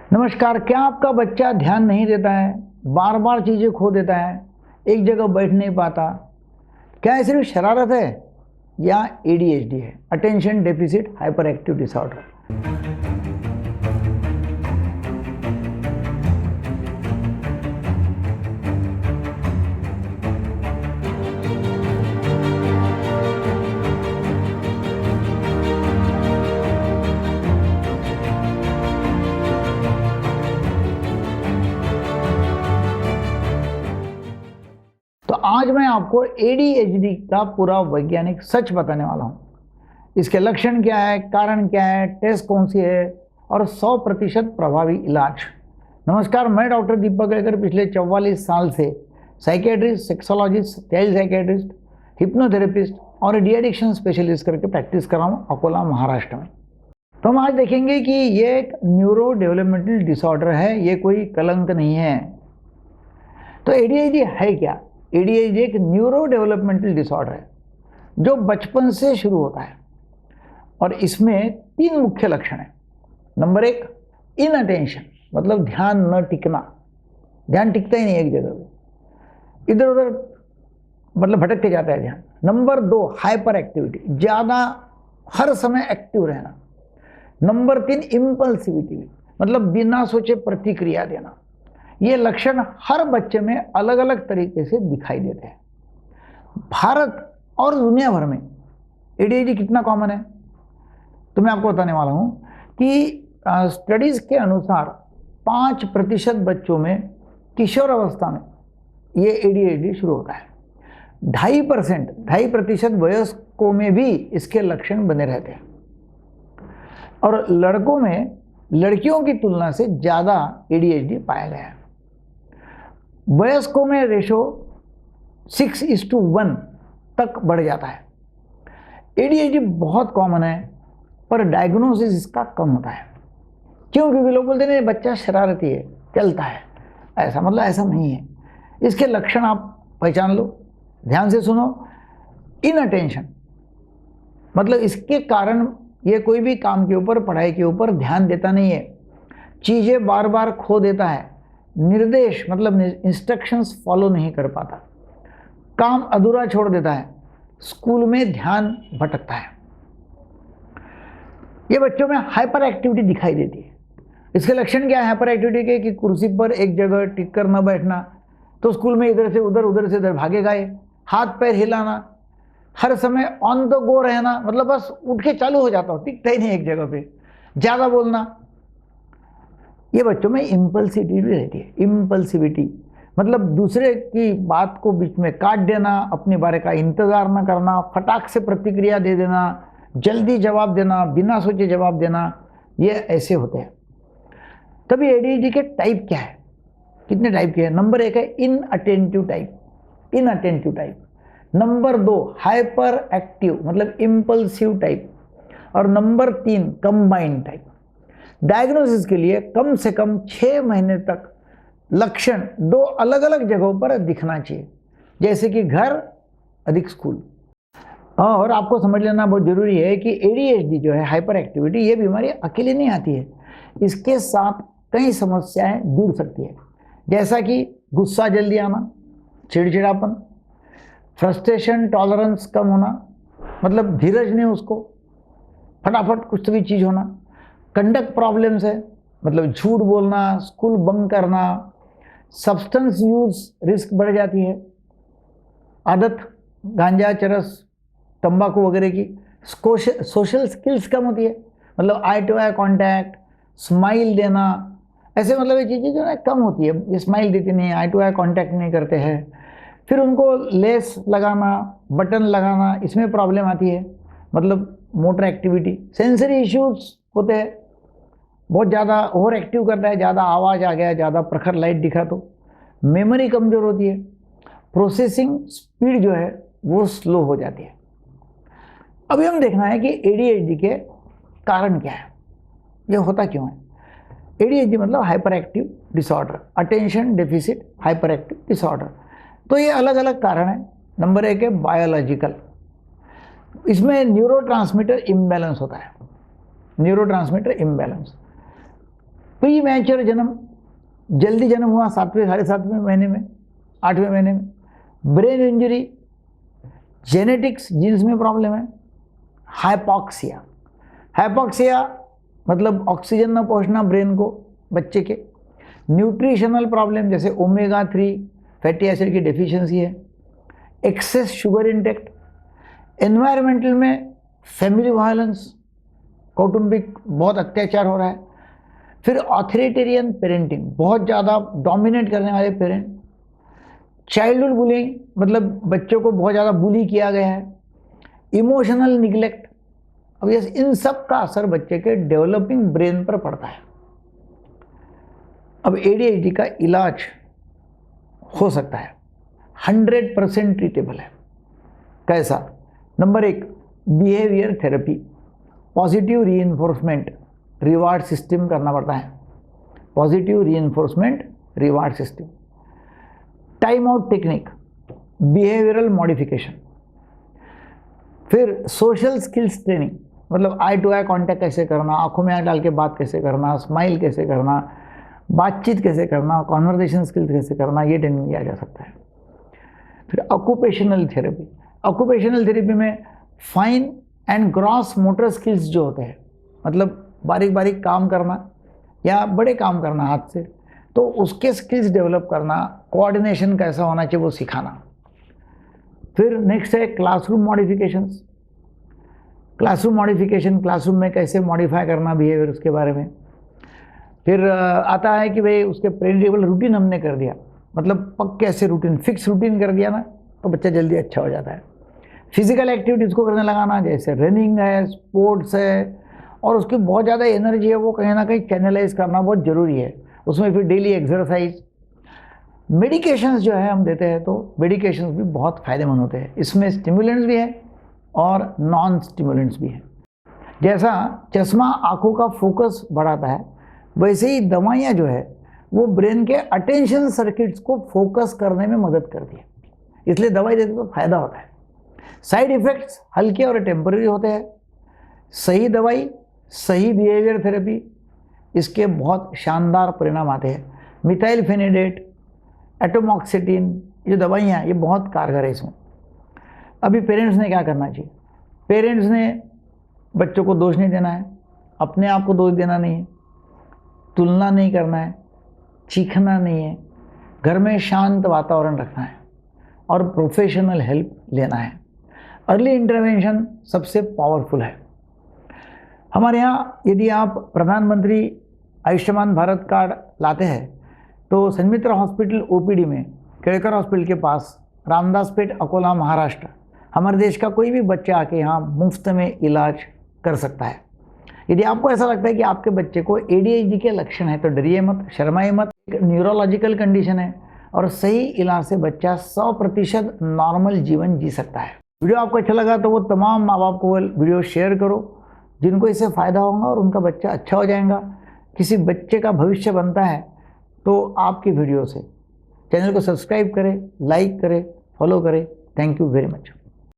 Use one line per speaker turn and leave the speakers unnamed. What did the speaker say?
नमस्कार। क्या आपका बच्चा ध्यान नहीं देता है, बार बार चीज़ें खो देता है, एक जगह बैठ नहीं पाता? क्या ये सिर्फ शरारत है या एडीएचडी है, attention deficit hyper active disorder? तो आज मैं आपको एडीएचडी का पूरा वैज्ञानिक सच बताने वाला हूँ। इसके लक्षण क्या है, कारण क्या है, टेस्ट कौन सी है और 100% प्रभावी इलाज। नमस्कार, मैं डॉक्टर दीपक अग्रकर पिछले 44 साल से psychiatrist, sexologist, child psychiatrist, hypnotherapist और डी एडिक्शन स्पेशलिस्ट करके प्रैक्टिस कर रहा हूँ अकोला, महाराष्ट्र में। तो हम आज देखेंगे कि ये एक न्यूरो डेवलपमेंटल डिसऑर्डर है, ये कोई कलंक नहीं है। तो एडीएचडी है क्या? एडीएचडी एक न्यूरो डेवलपमेंटल डिसऑर्डर है जो बचपन से शुरू होता है और इसमें 3 मुख्य लक्षण हैं। नंबर 1, इनअटेंशन, मतलब ध्यान न टिकना, ध्यान टिकता ही नहीं एक जगह पे, इधर उधर मतलब भटकते जाता है ध्यान। नंबर 2, हाइपर एक्टिविटी, ज़्यादा हर समय एक्टिव रहना। नंबर 3, इम्पल्सिविटी, मतलब बिना सोचे प्रतिक्रिया देना। ये लक्षण हर बच्चे में अलग अलग तरीके से दिखाई देते हैं। भारत और दुनिया भर में एडीएचडी कितना कॉमन है तो मैं आपको बताने वाला हूँ कि स्टडीज़ के अनुसार 5% बच्चों में किशोर अवस्था में ये एडीएचडी शुरू होता है। 2.5% वयस्कों में भी इसके लक्षण बने रहते हैं और लड़कों में लड़कियों की तुलना से ज़्यादा एडीएचडी पाया गया है। वयस्कों में रेशो 6:1 तक बढ़ जाता है। एडीएचडी बहुत कॉमन है पर डायग्नोसिस इसका कम होता है। क्यों? क्योंकि लोग बोलते हैं बच्चा शरारती है, चलता है, ऐसा मतलब ऐसा नहीं है। इसके लक्षण आप पहचान लो, ध्यान से सुनो। इनअटेंशन, मतलब इसके कारण ये कोई भी काम के ऊपर, पढ़ाई के ऊपर ध्यान देता नहीं है, चीज़ें बार बार खो देता है, निर्देश मतलब इंस्ट्रक्शंस फॉलो नहीं कर पाता, काम अधूरा छोड़ देता है, स्कूल में ध्यान भटकता है। ये बच्चों में हाइपर एक्टिविटी दिखाई देती है। इसके लक्षण क्या है हाइपर एक्टिविटी के? कि कुर्सी पर एक जगह टिक कर न बैठना, तो स्कूल में इधर से उधर, उधर से इधर भागेगा, हाथ पैर हिलाना, हर समय ऑन द गो रहना, मतलब बस उठ के चालू हो जाता हो, टिकता ही नहीं एक जगह पे, ज़्यादा बोलना। ये बच्चों में इम्पल्सिविटी भी रहती है। इम्पल्सिविटी मतलब दूसरे की बात को बीच में काट देना, अपने बारे का इंतज़ार न करना, फटाक से प्रतिक्रिया दे देना, जल्दी जवाब देना, बिना सोचे जवाब देना, ये ऐसे होते हैं। तभी एडीएचडी के टाइप क्या है, कितने टाइप के हैं? नंबर 1 है inattentive type, inattentive type. Number 2, hyper active मतलब इम्पल्सिव टाइप। और नंबर 3, कंबाइंड टाइप। डायग्नोसिस के लिए कम से कम 6 महीने तक लक्षण 2 अलग अलग जगहों पर दिखना चाहिए, जैसे कि घर अधिक स्कूल। और आपको समझ लेना बहुत जरूरी है कि एडीएचडी जो है, हाइपर एक्टिविटी, ये बीमारी अकेले नहीं आती है, इसके साथ कई समस्याएं जुड़ सकती है, जैसा कि गुस्सा जल्दी आना, चिड़चिड़ापन, फ्रस्ट्रेशन टॉलरेंस कम होना, मतलब धीरज नहीं, उसको फटाफट कुछ भी चीज़ होना, कंडक्ट प्रॉब्लम्स है, मतलब झूठ बोलना, स्कूल बंक करना, सब्सटेंस यूज रिस्क बढ़ जाती है, आदत गांजा, चरस, तंबाकू वगैरह की, सोशल स्किल्स कम होती है, मतलब आई टू आई कांटेक्ट, स्माइल देना, ऐसे मतलब ये चीज़ें जो है कम होती है, ये स्माइल देती नहीं, आई टू आई कांटेक्ट नहीं करते हैं। फिर उनको लेस लगाना, बटन लगाना, इसमें प्रॉब्लम आती है, मतलब मोटर एक्टिविटी। सेंसरी इश्यूज होते हैं, बहुत ज़्यादा ओवर एक्टिव करता है, ज़्यादा आवाज़ आ गया, ज़्यादा प्रखर लाइट दिखा तो। मेमोरी कमज़ोर होती है, प्रोसेसिंग स्पीड जो है वो स्लो हो जाती है। अभी हम देखना है कि एडीएचडी के कारण क्या है, ये होता क्यों है। एडीएचडी मतलब hyper active disorder, attention deficit hyper active disorder. तो ये अलग अलग कारण है। नंबर 1 है बायोलॉजिकल, इसमें न्यूरोट्रांसमीटर इम्बैलेंस होता है, न्यूरोट्रांसमीटर इम्बैलेंस। प्री मैच्योर जन्म, जल्दी जन्म हुआ 7वें साढ़े 7वें महीने में, 8वें महीने में। ब्रेन इंजरी, जेनेटिक्स, जीन्स में प्रॉब्लम है। हाइपॉक्सिया, हाइपॉक्सिया मतलब ऑक्सीजन न पहुंचना ब्रेन को बच्चे के। न्यूट्रिशनल प्रॉब्लम जैसे ओमेगा 3 फैटी एसिड की डेफिशिएंसी है। Excess sugar intact. एनवायरमेंटल में फैमिली वायलेंस, कौटुंबिक बहुत अत्याचार हो रहा है। फिर ऑथोरिटेरियन पेरेंटिंग, बहुत ज़्यादा डोमिनेट करने वाले पेरेंट। चाइल्डहुड बुलिंग मतलब बच्चों को बहुत ज़्यादा बुली किया गया है। Emotional neglect. अब ये इन सब का असर बच्चे के डेवलपिंग ब्रेन पर पड़ता है। अब ADHD का इलाज हो सकता है, 100% ट्रीटेबल है। कैसा? Number 1, behaviour therapy, positive reinforcement reward system करना पड़ता है। Positive reinforcement reward system. Time out technique, behavioural modification. फिर सोशल स्किल्स ट्रेनिंग, मतलब आई टू आई कांटेक्ट कैसे करना, आंखों में आंख डाल के बात कैसे करना, स्माइल कैसे करना, बातचीत कैसे करना, कॉन्वर्सेशन स्किल्स कैसे करना, ये ट्रेनिंग दिया जा सकता है। फिर ऑक्यूपेशनल थेरेपी, ऑक्यूपेशनल थेरेपी में fine and gross motor skills जो होते हैं, मतलब बारीक बारीक काम करना या बड़े काम करना हाथ से, तो उसके स्किल्स डेवलप करना, कोऑर्डिनेशन कैसा होना चाहिए वो सिखाना। फिर नेक्स्ट है classroom modifications. Classroom modification, classroom में कैसे मॉडिफाई करना बिहेवियर, उसके बारे में। फिर आता है कि भाई उसके प्रेडिक्टेबल रूटीन हमने कर दिया, मतलब पक्के से रूटीन, फिक्स रूटीन कर दिया ना, तो बच्चा जल्दी अच्छा हो जाता है। फिजिकल एक्टिविटीज़ को करने लगाना, जैसे रनिंग है, स्पोर्ट्स है, और उसकी बहुत ज़्यादा एनर्जी है वो कहीं ना कहीं चैनलाइज करना बहुत ज़रूरी है। उसमें फिर डेली एक्सरसाइज। मेडिकेशंस जो है हम देते हैं, तो मेडिकेशंस भी बहुत फ़ायदेमंद होते हैं। इसमें स्टिमुलेंट्स भी है और नॉन स्टिमुलेंट्स भी है। जैसा चश्मा आँखों का फोकस बढ़ाता है, वैसे ही दवाइयाँ जो है वो ब्रेन के अटेंशन सर्किट्स को फोकस करने में मदद करती है, इसलिए दवाई देते तो फायदा होता है। साइड इफ़ेक्ट्स हल्के और टेम्पररी होते हैं। सही दवाई, सही बिहेवियर थेरेपी, इसके बहुत शानदार परिणाम आते हैं। मिथाइलफेनिडेट, एटोमॉक्सिटिन, ये दवाइयाँ ये बहुत कारगर है इसमें। अभी पेरेंट्स ने क्या करना चाहिए? पेरेंट्स ने बच्चों को दोष नहीं देना है, अपने आप को दोष देना नहीं है, तुलना नहीं करना है, चीखना नहीं है, घर में शांत वातावरण रखना है और प्रोफेशनल हेल्प लेना है। अर्ली इंटरवेंशन सबसे पावरफुल है। हमारे यहाँ यदि आप प्रधानमंत्री आयुष्मान भारत कार्ड लाते हैं तो संमित्रा हॉस्पिटल OPD में, केड़कर हॉस्पिटल के पास, रामदासपेट, अकोला, महाराष्ट्र, हमारे देश का कोई भी बच्चा आके यहाँ मुफ्त में इलाज कर सकता है। यदि आपको ऐसा लगता है कि आपके बच्चे को ADHD के लक्षण है तो डरिए मत, शर्माइए मत। एक न्यूरोलॉजिकल कंडीशन है और सही इलाज से बच्चा 100% नॉर्मल जीवन जी सकता है। वीडियो आपको अच्छा लगा तो वो तमाम माँ बाप को वीडियो शेयर करो जिनको इससे फ़ायदा होगा और उनका बच्चा अच्छा हो जाएगा। किसी बच्चे का भविष्य बनता है तो आपकी वीडियो से। चैनल को सब्सक्राइब करें, लाइक करें, फॉलो करें। Thank you very much.